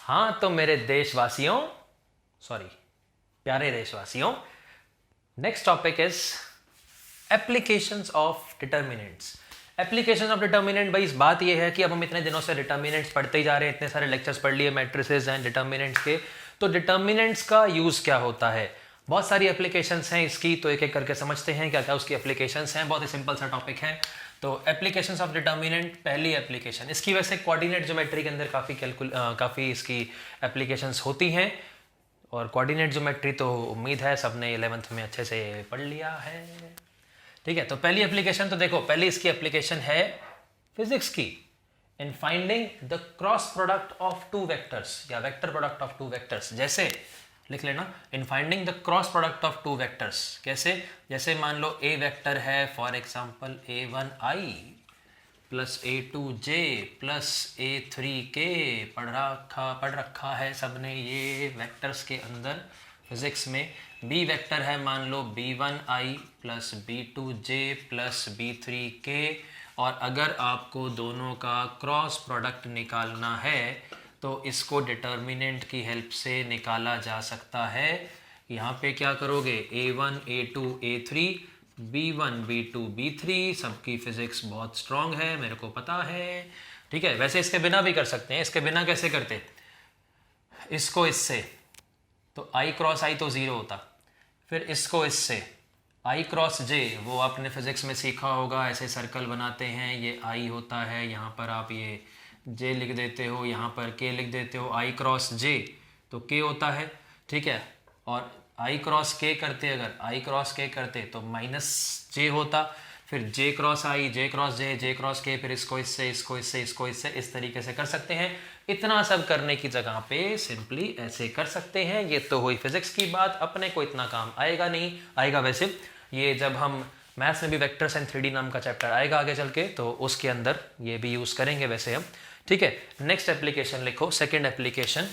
हाँ तो मेरे देशवासियों, सॉरी प्यारे देशवासियों, next topic is applications of determinants. Application of determinant, भाई इस बात ये है कि अब हम इतने दिनों से डिटर्मिनेंट्स पढ़ते ही जा रहे हैं, इतने सारे लेक्चर्स पढ़ लिए मैट्रिसेस एंड डिटर्मिनेंट्स के, तो डिटर्मिनेंट्स का यूज़ क्या होता है। बहुत सारी एप्लीकेशंस हैं इसकी, तो एक एक करके समझते हैं क्या क्या उसकी एप्लीकेशंस हैं। बहुत ही सिंपल सा टॉपिक है। तो एप्लीकेशंस ऑफ डिटर्मिनेंट, पहली एप्लीकेशन इसकी, वैसे कोऑर्डिनेट ज्योमेट्री के अंदर काफ़ी इसकी एप्लीकेशंस होती हैं, और कोऑर्डिनेट ज्योमेट्री तो उम्मीद है सबने 11th में अच्छे से पढ़ लिया है। ठीक है, तो पहली एप्लीकेशन तो देखो, पहली इसकी एप्लीकेशन है फिजिक्स की, in finding the cross product of two vectors या vector product of two vectors. जैसे लिख लेना, in finding the cross product of two vectors. कैसे? जैसे मान लो ए वेक्टर है, for example a1i plus a2j plus a3k, पढ़ रखा है सबने ये वेक्टर्स के अंदर फिजिक्स में। बी वेक्टर है मान लो b1i plus b2j plus b3k, और अगर आपको दोनों का क्रॉस प्रोडक्ट निकालना है तो इसको डिटर्मिनेंट की हेल्प से निकाला जा सकता है। यहाँ पे क्या करोगे, a1 a2 a3 b1 b2 b3, सबकी फिजिक्स बहुत स्ट्रांग है, मेरे को पता है। ठीक है, वैसे इसके बिना भी कर सकते हैं। इसके बिना कैसे करते, इसको इससे, तो i क्रॉस i तो ज़ीरो होता, फिर इसको इससे i क्रॉस j, वो आपने फिजिक्स में सीखा होगा, ऐसे सर्कल बनाते हैं, ये i होता है, यहाँ पर आप ये j लिख देते हो, यहाँ पर k लिख देते हो, i क्रॉस j तो k होता है। ठीक है, और i क्रॉस k करते, अगर i क्रॉस k करते तो माइनस j होता, फिर j cross i, j cross j, j cross k, फिर इसको इससे, इसको इससे, इसको इससे, इस तरीके से कर सकते हैं। इतना सब करने की जगह पे सिंपली ऐसे कर सकते हैं। ये तो हुई फिजिक्स की बात, अपने को इतना काम आएगा नहीं, आएगा वैसे ये जब हम मैथ्स में भी वेक्टर्स एंड 3D नाम का चैप्टर आएगा आगे चल के, तो उसके अंदर ये भी यूज़ करेंगे वैसे हम। ठीक है, नेक्स्ट एप्लीकेशन लिखो, second application,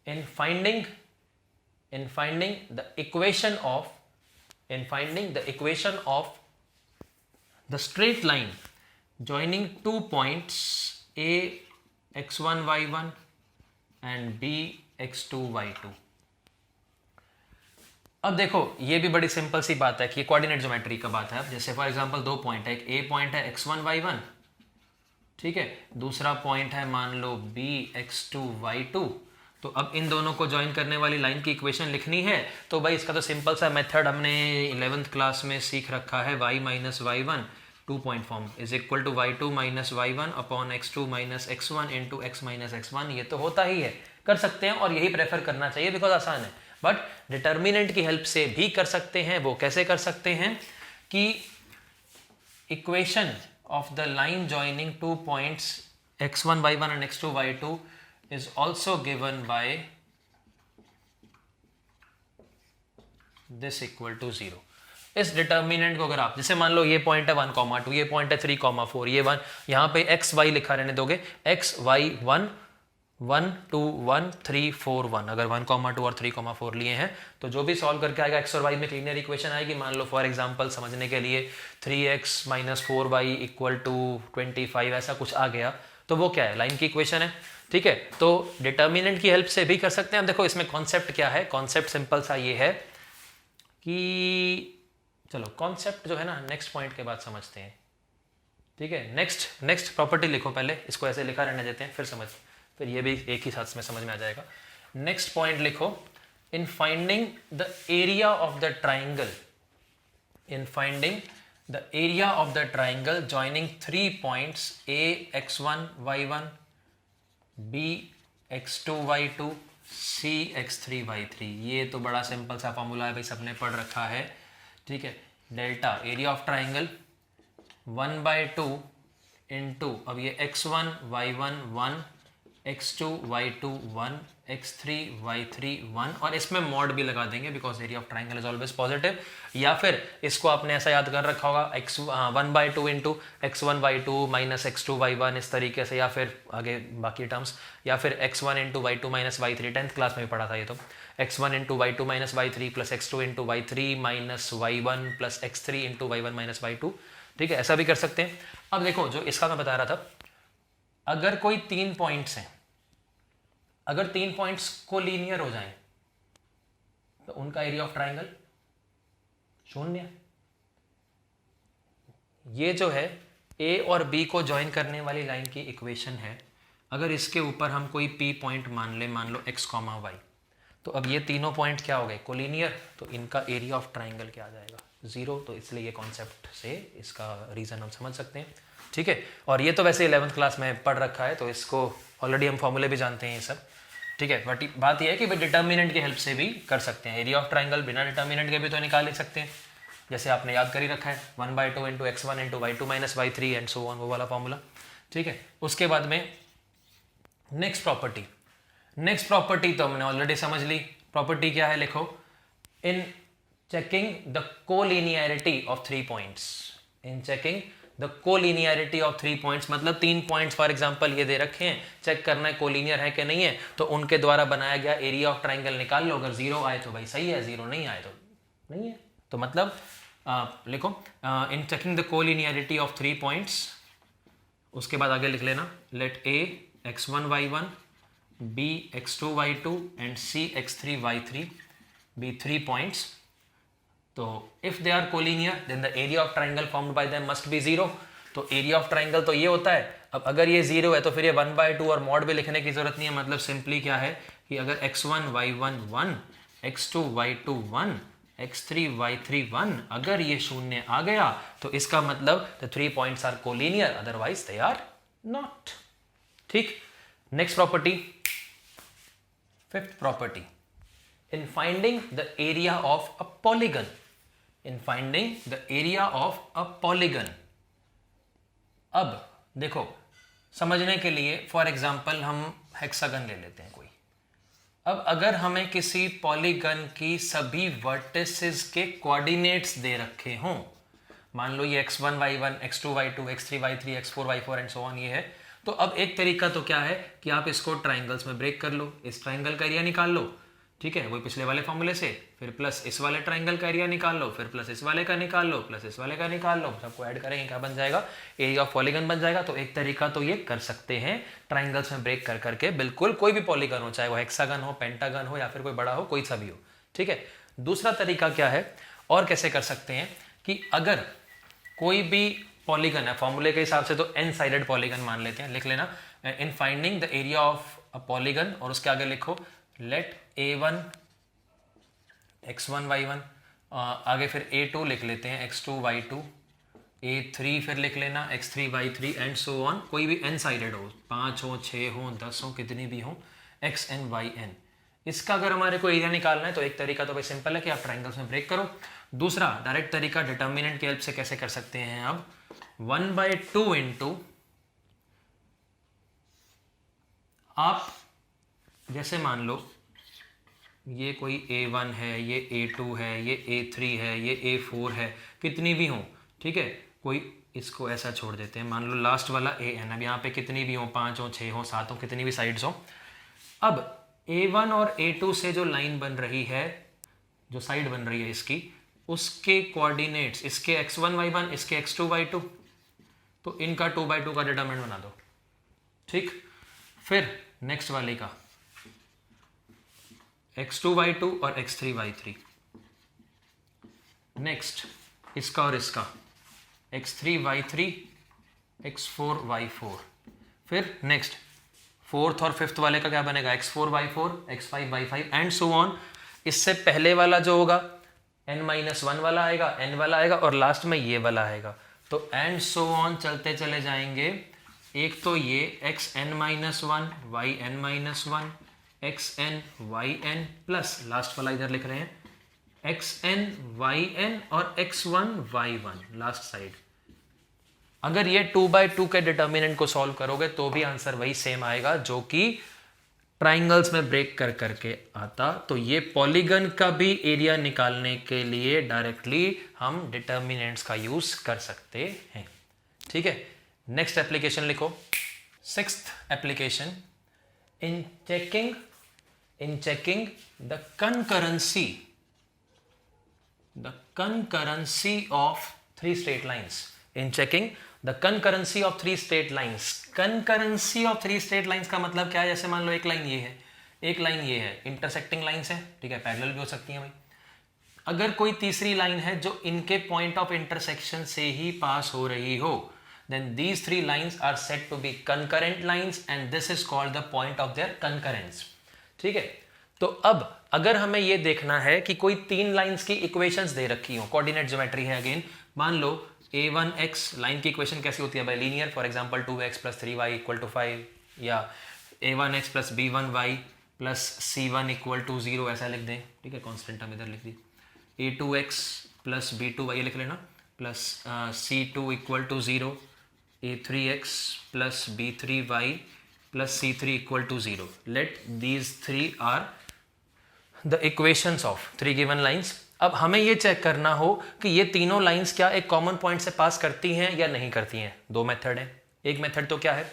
in finding the equation of the straight line joining two points a x1 y1 and b x2 y2। अब देखो ये भी बड़ी सिंपल सी बात है कि कोऑर्डिनेट ज्योमेट्री का बात है। अब जैसे फॉर एग्जांपल दो पॉइंट है, एक ए पॉइंट है x1 y1, ठीक है, दूसरा पॉइंट है मान लो b x2 y2। तो अब इन दोनों को ज्वाइन करने वाली लाइन की इक्वेशन लिखनी है, तो भाई इसका तो सिंपल सा मेथड हमने 11th क्लास में सीख रखा है, y minus y1 two point form is equal to y2 minus y1 upon x2 minus x1 into x minus x1। ये तो होता ही है, कर सकते हैं, और यही प्रेफर करना चाहिए बिकॉज आसान है। बट डिटर्मिनेंट की हेल्प से भी कर सकते हैं। वो कैसे कर सकते हैं कि equation of the line joining two points x1 y1 and x2 y2 is also given by this equal to 0। इस डिटर्मिनेंट को अगर आप, जैसे मान लो ये पॉइंट है 1,2, ये पॉइंट है 3,4, ये 1, यहाँ पे x y लिखा रहने दोगे, x y 1 1 2 1 3 4 1, अगर 1,2 और 3,4 लिए हैं तो जो भी सॉल्व करके आएगा x और y में लीनियर इक्वेशन आएगी। मान लो फॉर एग्जांपल समझने के लिए 3x minus 4y equal to 25, ऐसा कुछ आ गया, तो वो क्या है, लाइन की इक्वेशन है। ठीक है, तो डिटर्मिनेंट की हेल्प से भी कर सकते हैं। अब देखो इसमें कॉन्सेप्ट क्या है, कॉन्सेप्ट सिंपल सा ये है कि, चलो कॉन्सेप्ट जो है ना नेक्स्ट पॉइंट के बाद समझते हैं। ठीक है, नेक्स्ट प्रॉपर्टी लिखो, पहले इसको ऐसे लिखा रहने देते हैं, फिर ये भी एक ही साथ में समझ में आ जाएगा। नेक्स्ट पॉइंट लिखो, इन finding the area of the triangle, in finding the area of the triangle joining 3 points a x1 y1 b x2 y2 c x3 y3। ये तो बड़ा सिंपल सा फॉर्मूला है भाई, सबने पढ़ रखा है। ठीक है, delta area of triangle 1/2 into, अब ये x1 y1 1 x2 y2 1 x3 y3 1, और इसमें मॉड भी लगा देंगे because area of triangle is always positive. या फिर इसको आपने ऐसा याद कर रखा होगा, 1/2 into x1 y2 minus x2 y1, इस तरीके से, या फिर आगे बाकी टर्म्स, या फिर x1 into y2 minus y3, 10th class में भी पढ़ा था ये तो, x1 into y2 minus y3 plus x2 into y3 minus y1 plus x3 into y1 minus y2। ठीक है, ऐसा भी कर सकते हैं। अब देखो जो इसका मैं बता रहा था, अगर कोई 3 पॉइंट्स हैं, अगर 3 पॉइंट्स को लीनियर हो जाएं तो उनका एरिया ऑफ ट्राइंगल 0। ये जो है ए और बी को ज्वाइन करने वाली लाइन की इक्वेशन है। अगर इसके ऊपर हम कोई पी पॉइंट मान लो x, y, तो अब ये तीनों पॉइंट क्या हो गए, कोलिनियर, तो इनका एरिया ऑफ ट्राइंगल क्या आ जाएगा, 0। तो इसलिए ये कॉन्सेप्ट से इसका रीज़न हम समझ सकते हैं, ठीक है। और ये तो वैसे 11th क्लास में पढ़ रखा है, तो इसको ऑलरेडी हम फॉर्मूले भी जानते हैं ये सब, ठीक है। बट बात ये है कि भाई डिटर्मिनेंट की हेल्प से भी कर सकते हैं। एरिया ऑफ ट्राइंगल बिना डिटर्मिनेंट के भी तो निकाल ले सकते हैं, जैसे आपने याद कर ही रखा है 1/2 into x1 into y2 minus y3 and so on, वो वाला फॉर्मूला, ठीक है। उसके बाद में नेक्स्ट प्रॉपर्टी तो हमने ऑलरेडी समझ ली। प्रॉपर्टी क्या है, लिखो, in checking the collinearity of 3 points, in checking the collinearity of 3 points, मतलब 3 पॉइंट्स फॉर एग्जांपल ये दे रखे हैं, चेक करना है कोलिनियर है कि नहीं है, तो उनके द्वारा बनाया गया एरिया ऑफ ट्राइंगल निकाल लो। अगर 0 आए तो भाई सही है, 0 नहीं आए तो नहीं है। तो मतलब लिखो in checking the collinearity of 3 points, उसके बाद आगे लिख लेना, let a x1 y1 b x2 y2 and c x3 y3 be 3 points. तो if they are collinear then the area of triangle formed by them must be 0। तो area of triangle तो ये होता है। अब अगर ये 0 है तो फिर ये 1/2 और मॉड भी लिखने की जरूरत नहीं है। मतलब सिंपली क्या है कि अगर x1 y1 1 x2 y2 1 x3 y3 1 अगर ये 0 आ गया तो इसका मतलब the 3 points are collinear, otherwise they are not, ठीक। Next property, fifth property, in finding the area of a polygon, in finding the area of a polygon। अब देखो समझने के लिए फॉर एग्जांपल हम हेक्सागन ले लेते हैं कोई। अब अगर हमें किसी पॉलीगन की सभी वर्टिसेस के कोऑर्डिनेट्स दे रखे हों, मान लो ये x1 y1 x2 y2 x3 y3 x4 y4 and so on ये है, तो अब एक तरीका तो क्या है कि आप इसको ट्राइंगल्स में ब्रेक कर लो, इस ट्राइंगल का एरिया निकाल लो, ठीक है, वही पिछले वाले फॉर्मूले से, फिर प्लस इस वाले ट्राइंगल का एरिया निकाल लो, फिर प्लस इस वाले का निकाल लो, प्लस इस वाले का निकाल लो, सबको ऐड करेंगे क्या बन जाएगा, एरिया ऑफ पॉलीगन बन जाएगा। तो एक तरीका तो ये कर सकते हैं ट्राइंगल्स में ब्रेक कर करके, बिल्कुल कोई भी पॉलीगन हो, चाहे वो हेक्सागन हो, पेंटागन हो या फिर कोई बड़ा हो, कोई सा भी हो, ठीक है। दूसरा तरीका क्या है और कैसे कर सकते हैं कि अगर कोई भी पॉलीगन है, फॉर्मूले के हिसाब से तो एन साइडेड पॉलीगन मान लेते हैं, लिख लेना in finding the area of a polygon, और उसके आगे लिखो लेट a1 x1 y1, आगे फिर a2 लिख लेते हैं x2 y2, a3 फिर लिख लेना x3 y3 and so on, कोई भी n साइडेड हो, 5 हो 6 हो 10 हो कितनी भी हो xn yn। इसका अगर हमारे को एरिया निकालना है तो एक तरीका तो भाई सिंपल है कि आप ट्राइंगल्स में ब्रेक करो। दूसरा डायरेक्ट तरीका डिटर्मिनेंट की हेल्प से कैसे कर सकते हैं, अब 1/2 इंटू, आप जैसे मान लो ये कोई a1 है, ये a2 है, ये a3 है, ये a4 है, कितनी भी हो, ठीक है, कोई इसको ऐसा छोड़ देते हैं, मान लो लास्ट वाला an, अब यहाँ पे कितनी भी हो, 5 हो 6 हो 7 हो, कितनी भी साइड्स हो। अब a1 और a2 से जो लाइन बन रही है, जो साइड बन रही है इसकी, उसके कोऑर्डिनेट्स, इसके x1 y1 इसके x2 y2, तो इनका 2/2 का डिटरमिनेंट बना दो, ठीक। फिर नेक्स्ट वाले का x2 y2 और x3 y3, नेक्स्ट इसका और इसका x3 y3 x4 y4, फिर नेक्स्ट फोर्थ और फिफ्थ वाले का क्या बनेगा, x4 y4 x5 y5 and so on. इससे पहले वाला जो होगा n-1 वाला आएगा, n वाला आएगा और लास्ट में ये वाला आएगा, तो एंड सो ऑन चलते चले जाएंगे। एक तो ये xn-1 yn-1 xn yn plus last वाला इधर लिख रहे हैं xn yn और x1 y1 लास्ट साइड। अगर ये 2/2 के डिटर्मिनेंट को सॉल्व करोगे तो भी आंसर वही सेम आएगा जो कि ट्राइंगल्स में ब्रेक कर करके आता। तो ये पॉलीगन का भी एरिया निकालने के लिए डायरेक्टली हम डिटर्मिनेंट्स का यूज कर सकते हैं, ठीक है। नेक्स्ट एप्लीकेशन लिखो, sixth application, in checking the concurrency of three straight lines, in checking the concurrency of three straight lines। concurrency of three straight lines का मतलब क्या है, जैसे मान लो एक लाइन ये है, एक लाइन ये है, इंटरसेक्टिंग लाइंस है, ठीक है, पैरेलल भी हो सकती है भाई। अगर कोई तीसरी लाइन है जो इनके पॉइंट ऑफ इंटरसेक्शन से ही पास हो रही हो, then these three lines are said to be concurrent lines and this is called the point of their concurrence। ठीक है, तो अब अगर हमें ये देखना है कि कोई तीन लाइंस की इक्वेशंस दे रखी हो, कोऑर्डिनेट ज्योमेट्री है अगेन, मान लो a1x लाइन की इक्वेशन कैसी होती है भाई, linear, for example 2x + 3y = 5, या a1x + b1y + c1 = 0, ऐसा लिख दें, ठीक है, कांस्टेंट हम इधर लिख दी, a2x + b2y लिख लेना, plus c2 = 0, a3x + b3y + c3 = 0। Let these three are the equations of three given lines। अब हमें ये चेक करना हो कि ये तीनों लाइंस क्या एक कॉमन पॉइंट से पास करती हैं या नहीं करती हैं। दो मेथड हैं। एक मेथड तो क्या है,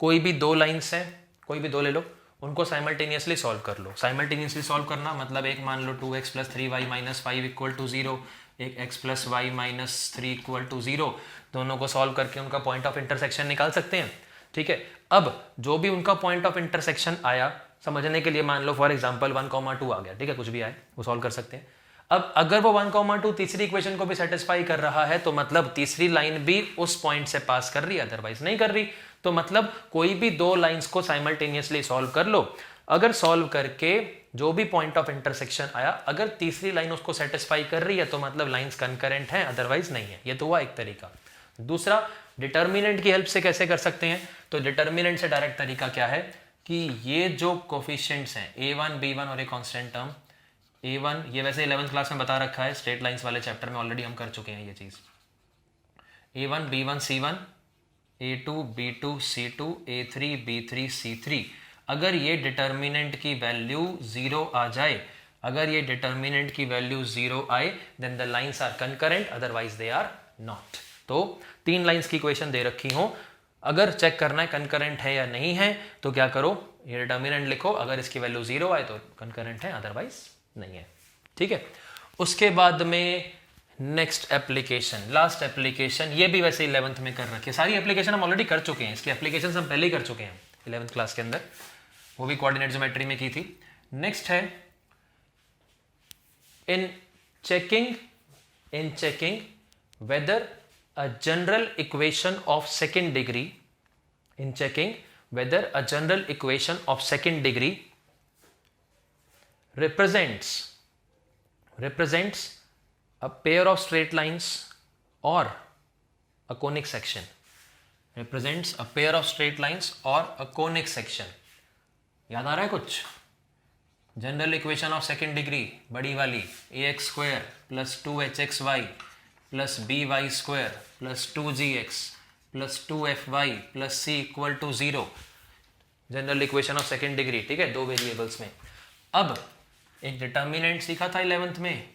कोई भी दो लाइंस हैं, कोई भी दो ले लो, उनको साइमल्टेनियसली सॉल्व कर लो। साइमल्टेनियसली सॉल्व करना मतलब एक मान लो 2x + 3y - 5 = 0, एक x + y - 3 = 0, दोनों को सॉल्व करके उनका पॉइंट ऑफ इंटरसेक्शन निकाल सकते हैं। ठीक है, अब जो भी उनका पॉइंट ऑफ इंटरसेक्शन आया, समझने के लिए मान लो फॉर एग्जांपल 1,2 आ गया, ठीक है, कुछ भी आए वो सॉल्व कर सकते हैं। अब अगर वो 1,2 तीसरी इक्वेशन को भी सेटिस्फाई कर रहा है तो मतलब तीसरी लाइन भी उस पॉइंट से पास कर रही है, अदरवाइज नहीं कर रही। तो मतलब कोई भी दो लाइंस को साइमल्टेनियसली सॉल्व कर लो, अगर सॉल्व करके जो भी पॉइंट ऑफ इंटरसेक्शन आया, अगर तीसरी लाइन उसको सेटिस्फाई कर रही है तो मतलब लाइंस कंकरेंट हैं, अदरवाइज नहीं है। ये तो हुआ एक तरीका। दूसरा, डिटर्मिनेंट की हेल्प से कैसे कर सकते हैं, तो डिटर्मिनेंट से डायरेक्ट तरीका क्या है कि ये जो कोफिशिएंट्स हैं a1 b1 और एक कांस्टेंट टर्म a1, ये वैसे 11th क्लास में बता रखा है, स्ट्रेट लाइंस वाले चैप्टर में ऑलरेडी हम कर चुके हैं ये चीज। a1 b1 c1, a2 b2 c2, a3 b3 c3। अगर ये डिटर्मिनेंट की वैल्यू 0 आ जाए, अगर ये डिटर्मिनेंट की वैल्यू 0 आए, then the lines are concurrent, otherwise they are not. तो तीन लाइंस की इक्वेशन दे रखी हो, अगर चेक करना है कंकरेंट है या नहीं है तो क्या करो, ये डिटर्मिनेंट लिखो, अगर इसकी वैल्यू 0 आए तो कंकरेंट है, अदरवाइज नहीं है। ठीक है, उसके बाद में नेक्स्ट एप्लीकेशन, लास्ट एप्लीकेशन, ये भी वैसे 11th में कर रखी है। सारी एप्लीकेशन हम ऑलरेडी कर चुके हैं, इसकी एप्लीकेशन हम पहले ही कर चुके हैं 11th क्लास के अंदर, वो भी कोऑर्डिनेट ज्योमेट्री में की थी। नेक्स्ट है इन checking weather a general equation of second degree, in checking whether a general equation of second degree represents a pair of straight lines or a conic section, represents a pair of straight lines or a conic section। याद आ रहा है कुछ? General equation of second degree बड़ी वाली, ax² + 2hxy + by² + 2gx + 2fy + c = 0, general equation of second degree. ठीक है, दो variables में। अब एक डिटर्मिनेंट सीखा था 11th में,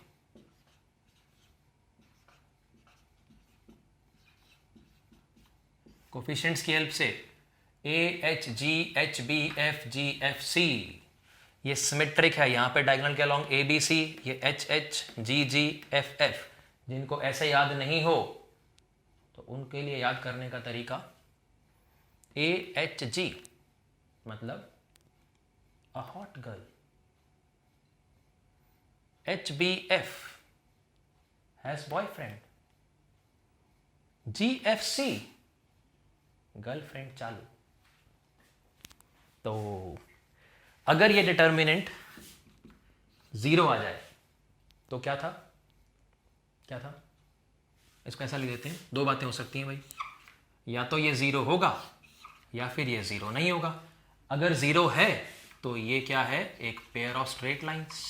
कोफिशिएंट्स की हेल्प से a h g h b f g f c, ये सिमेट्रिक है, यहाँ पे डायगोनल के अलॉन्ग a b c, ये h h g g f f। जिनको ऐसे याद नहीं हो तो उनके लिए याद करने का तरीका, a h g मतलब a hot girl, h b f has boyfriend, g f c girlfriend चालू। तो अगर ये डिटर्मिनेंट 0 आ जाए तो क्या था, इसको ऐसा लिख देते हैं, दो बातें हो सकती हैं भाई, या तो ये 0 होगा या फिर ये 0 नहीं होगा। अगर 0 है तो ये क्या है, एक पेयर ऑफ स्ट्रेट लाइंस,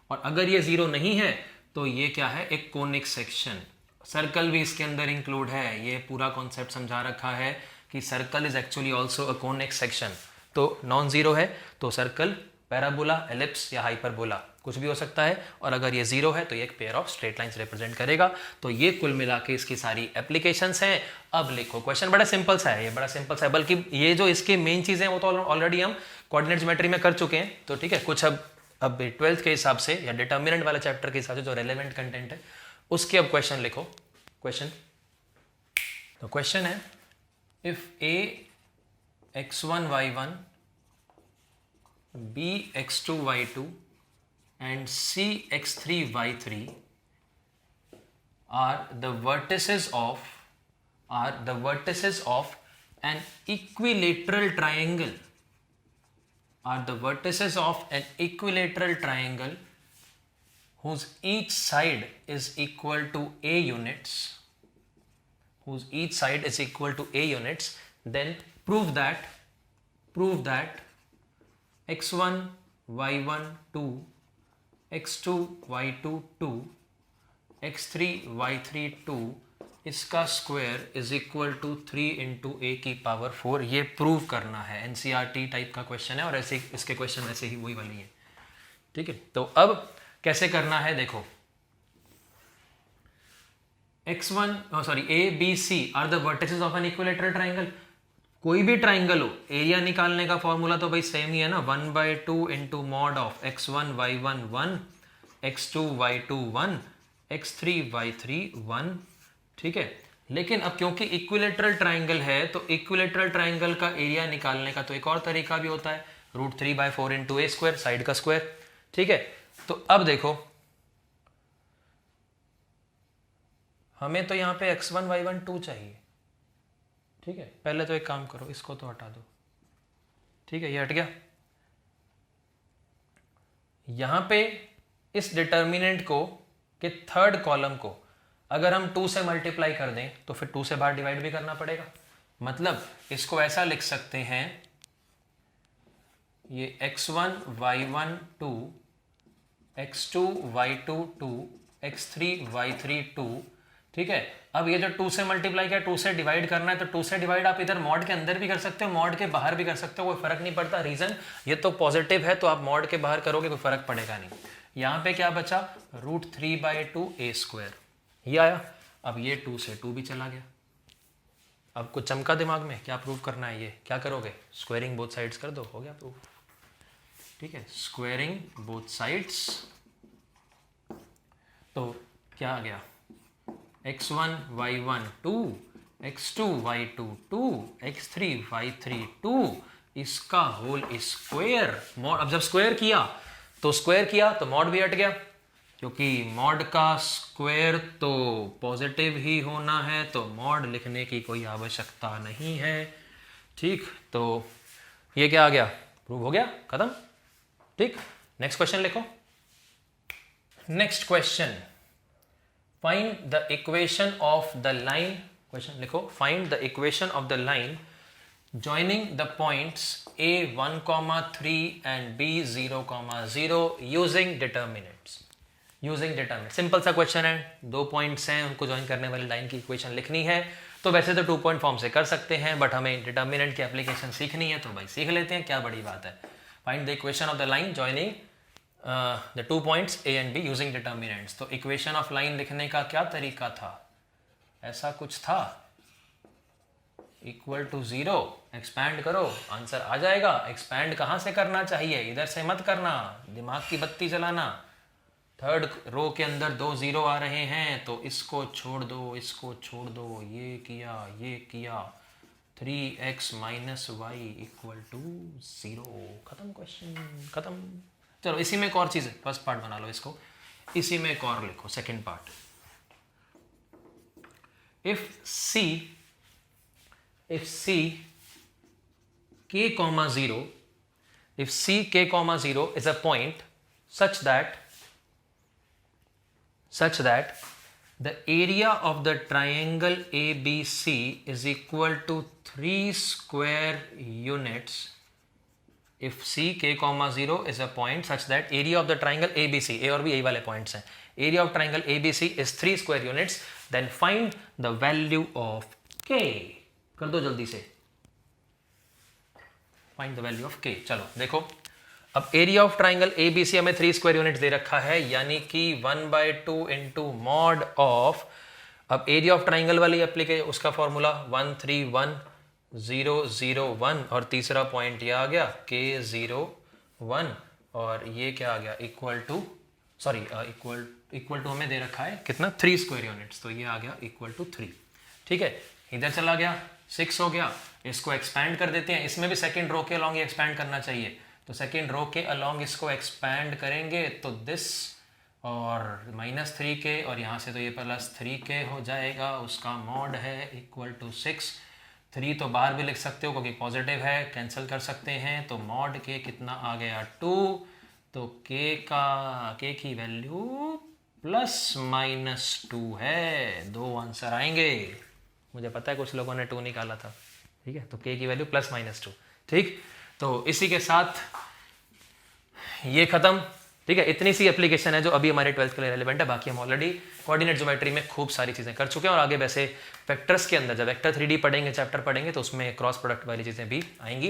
और अगर ये 0 नहीं है तो ये क्या है, एक कोनिक सेक्शन। सर्कल भी इसके अंदर इंक्लूड है, ये पूरा कॉन्सेप्ट समझा रखा है कि circle is actually also a conic section. तो नॉन जीरो है तो सर्कल, पैराबोला, एलिप्स या हाइपरबोला कुछ भी हो सकता है, और अगर ये 0 है तो ये एक pair of straight lines represent करेगा। तो ये कुल मिला के इसकी सारी एप्लीकेशंस हैं। अब लिखो, क्वेश्चन बड़ा सिंपल सा है, ये बड़ा सिंपल सा है, बल्कि ये जो इसके मेन चीजें हैं वो तो ऑलरेडी हम कोऑर्डिनेट ज्योमेट्री में कर चुके हैं। तो ठीक है, कुछ अब 12th के हिसाब से या डिटर्मिनेंट वाले चैप्टर के हिसाब से जो रेलेवेंट कंटेंट है उसके अब क्वेश्चन लिखो। क्वेश्चन, तो क्वेश्चन है, if a x1 y1 B x2 y2 and C x3 y3 are the vertices of an equilateral triangle, whose each side is equal to a units, then prove that x1 y1 2, x2 y2 2, x3 y3 2 इसका square is equal to 3 into a की power 4। ये prove करना है, NCERT type का question है और ऐसे इसके क्वेश्चन ऐसे ही वही वाली है। ठीक है, तो अब कैसे करना है देखो, A B C are the vertices of an equilateral triangle. कोई भी ट्राइंगल हो, एरिया निकालने का फॉर्मूला तो भाई सेम ही है ना, 1/2 into mod of x1 y1 1, x2 y2 1, x3 y3 1। ठीक है, लेकिन अब क्योंकि इक्विलेटरल ट्राइंगल है तो इक्विलेटरल ट्राइंगल का एरिया निकालने का तो एक और तरीका भी होता है, √3/4 इंटू ए स्क्वायर, साइड का स्क्वायर। ठीक है, तो अब देखो हमें तो यहां पे x1 y1 2 चाहिए। ठीक है, पहले तो एक काम करो, इसको तो हटा दो। ठीक है, ये हट गया। यहां पे इस डिटर्मिनेंट को के थर्ड कॉलम को अगर हम 2 से मल्टीप्लाई कर दें तो फिर 2 से बाहर डिवाइड भी करना पड़ेगा। मतलब इसको ऐसा लिख सकते हैं, ये x1 y1 2, x2 y2 2, x3 y3 2। ठीक है, अब ये जो 2 से मल्टीप्लाई किया 2 से डिवाइड करना है, तो 2 से डिवाइड आप इधर मॉड के अंदर भी कर सकते हो, मॉड के बाहर भी कर सकते हो, कोई फर्क नहीं पड़ता। रीजन ये तो पॉजिटिव है तो आप मॉड के बाहर करोगे कोई फर्क पड़ेगा नहीं। यहां पे क्या बचा, √3/2 ए स्क्वायर, ये आया। अब ये 2 से 2 भी चला गया। अब कुछ चमका दिमाग में, क्या प्रूव करना है, ये क्या करोगे, स्क्वायरिंग बोथ साइड्स कर दो, हो गया प्रूव। ठीक है, स्क्वायरिंग बोथ साइड्स, तो क्या आ गया, x1 y1 2, x2 y2 2, x3 y3 2, इसका होल स्क्वायर। मॉड, अब जब स्क्वायर किया तो मॉड भी हट गया, क्योंकि मॉड का स्क्वायर तो पॉजिटिव ही होना है, तो मॉड लिखने की कोई आवश्यकता नहीं है। ठीक, तो ये क्या आ गया, प्रूव हो गया, खत्म। ठीक, नेक्स्ट क्वेश्चन लिखो। Next question, find the equation of the line, question लिखो, find the equation of the line joining the points a 1,3 and b 0,0 using determinants। Simple सा क्वेश्चन है, 2 पॉइंट्स हैं, उनको ज्वाइन करने वाली लाइन की इक्वेशन लिखनी है। तो वैसे तो 2 पॉइंट फॉर्म से कर सकते हैं, बट हमें डिटर्मिनेंट की एप्लीकेशन सीखनी है, तो भाई सीख लेते हैं, क्या बड़ी बात है। Find the equation of the line joining the 2 points a and b using determinants. तो इक्वेशन ऑफ लाइन लिखने का क्या तरीका था, ऐसा कुछ था, इक्वल टू 0, एक्सपैंड करो, आंसर आ जाएगा। एक्सपैंड कहाँ से करना चाहिए, इधर से मत करना, दिमाग की बत्ती जलाना। थर्ड रो के अंदर 2 0 आ रहे हैं, तो इसको छोड़ दो, इसको छोड़ दो, ये किया, 3x - y = 0। खत्म, क्वेश्चन खत्म। चलो इसी में एक और चीज़ है, फर्स्ट पार्ट बना लो इसको, इसी में एक और लिखो, second part. If C k, 0, if C k, 0 is a point such that the area of the triangle ABC is equal to 3 square units, if C k, 0 is a point such that area of the triangle ABC, A और B यही वाले points हैं, area of triangle ABC is 3 square units, then find the value of k। कर दो जल्दी से, find the value of k। चलो देखो, अब एरिया ऑफ ट्राइंगल ABC हमें 3 स्क्वायर यूनिट दे रखा है, यानी कि 1/2 इंटू मॉड ऑफ, अब एरिया ऑफ ट्राइंगल वाली एप्लीकेशन, उसका फॉर्मूला 131,001, और तीसरा पॉइंट ये आ गया k01, और ये क्या आ गया, इक्वल टू हमें दे रखा है कितना, 3 स्क्वायर यूनिट्स, तो ये आ गया इक्वल टू 3। ठीक है, इधर चला गया 6 हो गया, इसको एक्सपैंड कर देते हैं, इसमें भी सेकंड रो के अलॉन्ग एक्सपैंड करना चाहिए, तो सेकेंड रो के अलॉन्ग इसको एक्सपैंड करेंगे तो दिस और -3k और यहाँ से तो ये +3k हो जाएगा, उसका मॉड है इक्वल टू 6। 3 तो बाहर भी लिख सकते हो क्योंकि पॉजिटिव है, कैंसिल कर सकते हैं, तो मॉड के कितना आ गया 2, तो k की वैल्यू ±2 है। 2 आंसर आएंगे, मुझे पता है कुछ लोगों ने 2 निकाला था, ठीक है, तो k की वैल्यू +-2। ठीक, तो इसी के साथ ये खत्म, ठीक है। इतनी सी एप्लीकेशन है जो अभी हमारे 12th के लिए रेलिवेंट है, बाकी हम ऑलरेडी कोऑर्डिनेट ज्योमेट्री में खूब सारी चीज़ें कर चुके हैं और आगे वैसे वेक्टर्स के अंदर जब वेक्टर 3D पढ़ेंगे, चैप्टर पढ़ेंगे, तो उसमें क्रॉस प्रोडक्ट वाली चीज़ें भी आएंगी।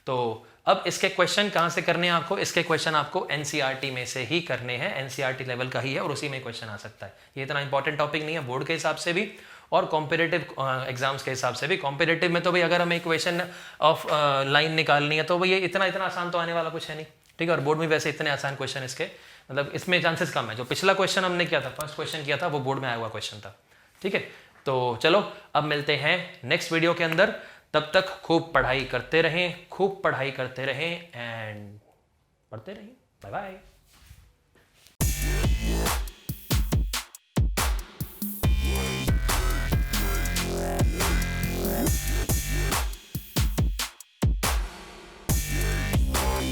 तो अब इसके क्वेश्चन कहाँ से करने हैं आपको? इसके क्वेश्चन आपको NCERT में से ही करने हैं, NCERT लेवल का ही है और उसी में क्वेश्चन आ सकता है। ये इतना इंपॉर्टेंट टॉपिक नहीं है बोर्ड के हिसाब से भी और कॉम्पिटेटिव एग्जाम्स के हिसाब से भी। कॉम्पिटेटिव में तो भाई अगर हमें इक्वेशन ऑफ लाइन निकालनी है तो भाई ये इतना आसान तो आने वाला कुछ है नहीं, ठीक है। और बोर्ड में वैसे इतने आसान क्वेश्चन इसके मतलब इसमें चांसेस कम है। जो पिछला क्वेश्चन हमने किया था, फर्स्ट क्वेश्चन किया था, वो बोर्ड में आया हुआ क्वेश्चन था, ठीक है। तो चलो अब मिलते हैं नेक्स्ट वीडियो के अंदर, तब तक खूब पढ़ाई करते रहें, खूब पढ़ाई करते रहें एंड पढ़ते रहें। Bye bye.